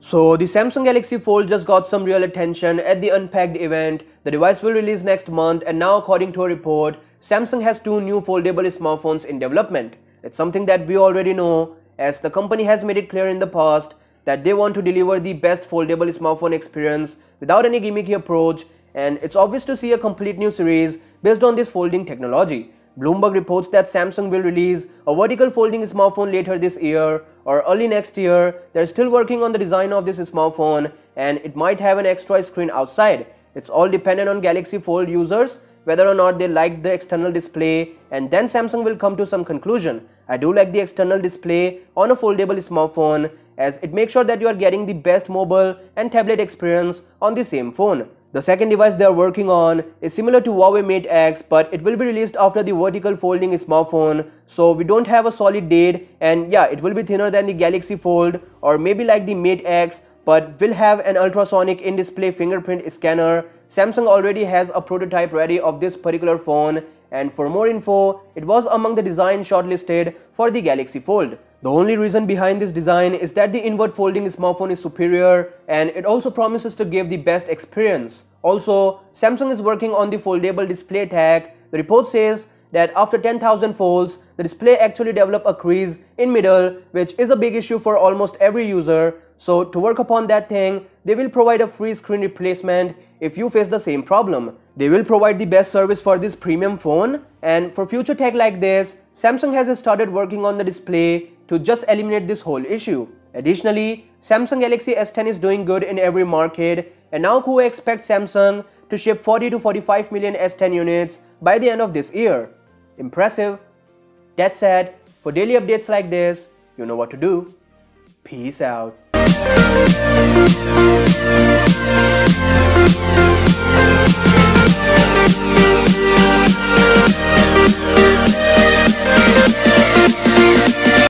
So the Samsung Galaxy Fold just got some real attention at the Unpacked event. The device will release next month, and now according to a report, Samsung has two new foldable smartphones in development. It's something that we already know, as the company has made it clear in the past that they want to deliver the best foldable smartphone experience without any gimmicky approach, and it's obvious to see a complete new series based on this folding technology. Bloomberg reports that Samsung will release a vertical folding smartphone later this year or early next year. They're still working on the design of this smartphone, and it might have an extra screen outside. It's all dependent on Galaxy Fold users, whether or not they like the external display, and then Samsung will come to some conclusion. I do like the external display on a foldable smartphone, as it makes sure that you are getting the best mobile and tablet experience on the same phone. The second device they are working on is similar to Huawei Mate X, but it will be released after the vertical folding smartphone, so we don't have a solid date, and yeah, it will be thinner than the Galaxy Fold or maybe like the Mate X, but will have an ultrasonic in-display fingerprint scanner. Samsung already has a prototype ready of this particular phone, and for more info, it was among the designs shortlisted for the Galaxy Fold. The only reason behind this design is that the invert folding smartphone is superior, and it also promises to give the best experience. Also, Samsung is working on the foldable display tech. The report says that after 10,000 folds, the display actually develops a crease in middle, which is a big issue for almost every user. So to work upon that thing, they will provide a free screen replacement if you face the same problem. They will provide the best service for this premium phone, and for future tech like this, Samsung has started working on the display to just eliminate this whole issue. Additionally, Samsung Galaxy S10 is doing good in every market, and now Huawei expects Samsung to ship 40 to 45 million S10 units by the end of this year. Impressive. That said, for daily updates like this, you know what to do. Peace out.